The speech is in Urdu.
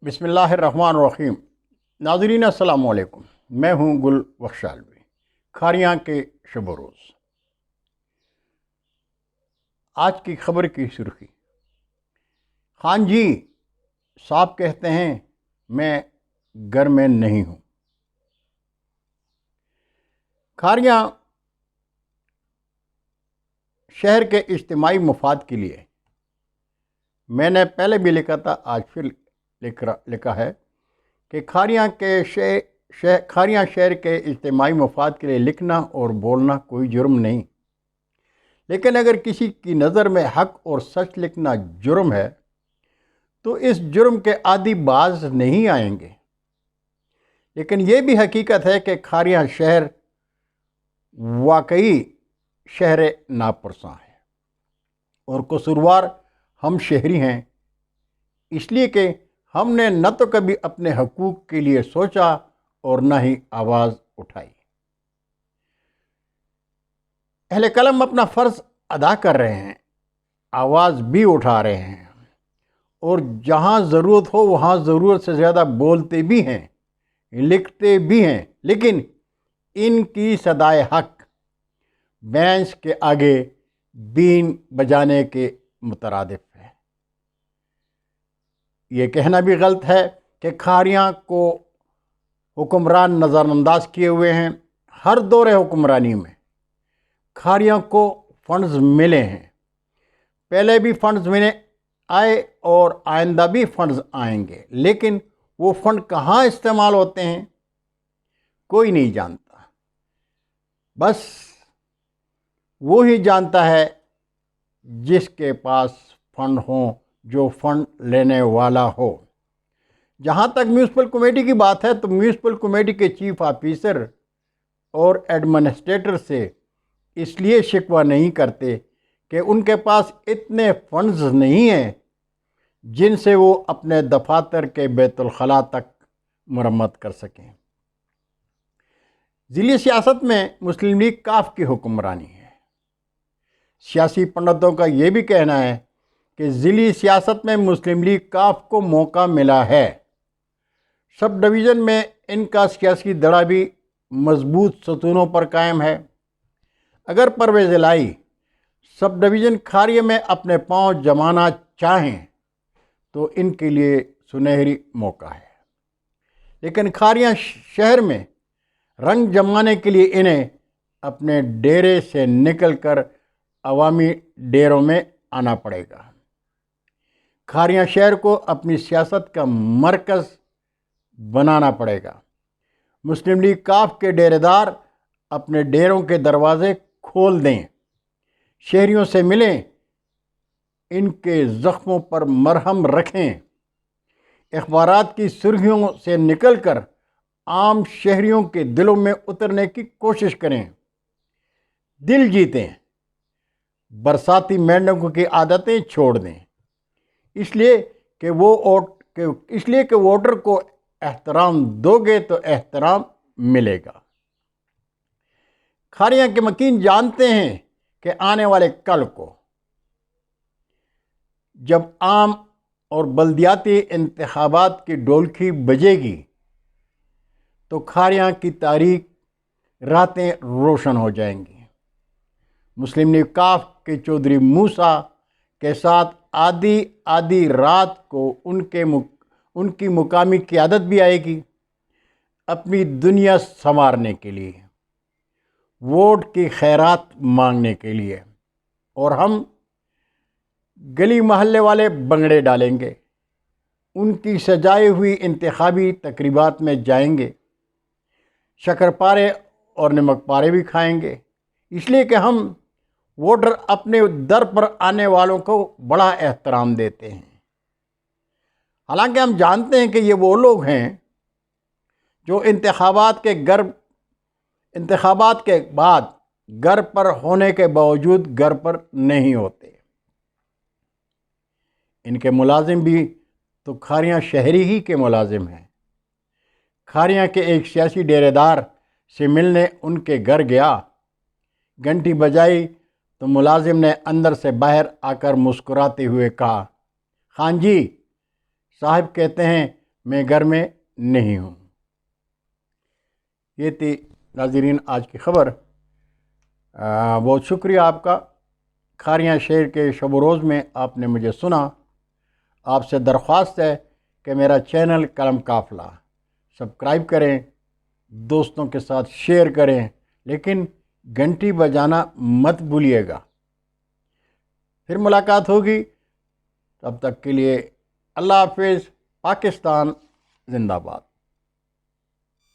بسم اللہ الرحمن الرحیم۔ ناظرین السلام علیکم، میں ہوں گل بخشالوی، کھاریاں کے شب و روز۔ آج کی خبر کی سرخی: خان جی صاحب کہتے ہیں میں گھر میں نہیں ہوں۔ کھاریاں شہر کے اجتماعی مفاد کے لیے، میں نے پہلے بھی لکھا تھا، آج پھر لکھا ہے کہ کھاریاں شہر کے اجتماعی مفاد کے لیے لکھنا اور بولنا کوئی جرم نہیں، لیکن اگر کسی کی نظر میں حق اور سچ لکھنا جرم ہے تو اس جرم کے عادی باز نہیں آئیں گے۔ لیکن یہ بھی حقیقت ہے کہ کھاریاں شہر واقعی شہر ناپرساں ہے، اور قصوروار ہم شہری ہیں، اس لیے کہ ہم نے نہ تو کبھی اپنے حقوق کے لیے سوچا اور نہ ہی آواز اٹھائی۔ اہل قلم اپنا فرض ادا کر رہے ہیں، آواز بھی اٹھا رہے ہیں، اور جہاں ضرورت ہو وہاں ضرورت سے زیادہ بولتے بھی ہیں، لکھتے بھی ہیں، لیکن ان کی صدائے حق بینچ کے آگے بین بجانے کے مترادف ہے۔ یہ کہنا بھی غلط ہے کہ کھاریاں کو حکمران نظر انداز کیے ہوئے ہیں۔ ہر دور حکمرانی میں کھاریاں کو فنڈز ملے ہیں، پہلے بھی فنڈز ملے آئے اور آئندہ بھی فنڈز آئیں گے، لیکن وہ فنڈ کہاں استعمال ہوتے ہیں کوئی نہیں جانتا، بس وہی جانتا ہے جس کے پاس فنڈ ہوں، جو فنڈ لینے والا ہو۔ جہاں تک میونسپل کمیٹی کی بات ہے تو میونسپل کمیٹی کے چیف آفیسر اور ایڈمنسٹریٹر سے اس لیے شکوہ نہیں کرتے کہ ان کے پاس اتنے فنڈز نہیں ہیں جن سے وہ اپنے دفاتر کے بیت الخلا تک مرمت کر سکیں۔ ضلعی سیاست میں مسلم لیگ کاف کی حکمرانی ہے۔ سیاسی پنڈتوں کا یہ بھی کہنا ہے کہ ضلعی سیاست میں مسلم لیگ کاف کو موقع ملا ہے۔ سب ڈویژن میں ان کا سیاسی دڑا بھی مضبوط ستونوں پر قائم ہے۔ اگر پرویز الہی سب ڈویژن کھاریے میں اپنے پاؤں جمانا چاہیں تو ان کے لیے سنہری موقع ہے، لیکن کھاریاں شہر میں رنگ جمانے کے لیے انہیں اپنے ڈیرے سے نکل کر عوامی ڈیروں میں آنا پڑے گا۔ کھاریاں شہر کو اپنی سیاست کا مرکز بنانا پڑے گا۔ مسلم لیگ کاف کے ڈیرے دار اپنے ڈیروں کے دروازے کھول دیں، شہریوں سے ملیں، ان کے زخموں پر مرہم رکھیں، اخبارات کی سرخیوں سے نکل کر عام شہریوں کے دلوں میں اترنے کی کوشش کریں، دل جیتیں، برساتی مینڈکوں کی عادتیں چھوڑ دیں، اس لیے کہ ووٹر کو احترام دو گے تو احترام ملے گا۔ کھاریاں کے مکین جانتے ہیں کہ آنے والے کل کو جب عام اور بلدیاتی انتخابات کی ڈولکی بجے گی تو کھاریاں کی تاریخ راتیں روشن ہو جائیں گی۔ مسلم لیگ کاف کے چودھری موسیٰ کے ساتھ آدھی رات کو ان کی مقامی قیادت بھی آئے گی، اپنی دنیا سنوارنے کے لیے، ووٹ کی خیرات مانگنے کے لیے، اور ہم گلی محلے والے بنگڑے ڈالیں گے، ان کی سجائی ہوئی انتخابی تقریبات میں جائیں گے، شکر پارے اور نمک پارے بھی کھائیں گے، اس لیے کہ ہم ووٹر اپنے در پر آنے والوں کو بڑا احترام دیتے ہیں۔ حالانکہ ہم جانتے ہیں کہ یہ وہ لوگ ہیں جو انتخابات کے بعد گھر پر ہونے کے باوجود گھر پر نہیں ہوتے۔ ان کے ملازم بھی تو کھاریاں شہری ہی کے ملازم ہیں۔ کھاریاں کے ایک سیاسی ڈیرے دار سے ملنے ان کے گھر گیا، گھنٹی بجائی تو ملازم نے اندر سے باہر آ کر مسکراتے ہوئے کہا، خان جی صاحب کہتے ہیں میں گھر میں نہیں ہوں۔ یہ تھی ناظرین آج کی خبر۔ بہت شکریہ آپ کا۔ کھاریاں شہر کے شب و روز میں آپ نے مجھے سنا۔ آپ سے درخواست ہے کہ میرا چینل قلم قافلہ سبسکرائب کریں، دوستوں کے ساتھ شیئر کریں، لیکن گھنٹی بجانا مت بھولیے گا۔ پھر ملاقات ہوگی، تب تک کے لیے اللہ حافظ۔ پاکستان زندہ باد۔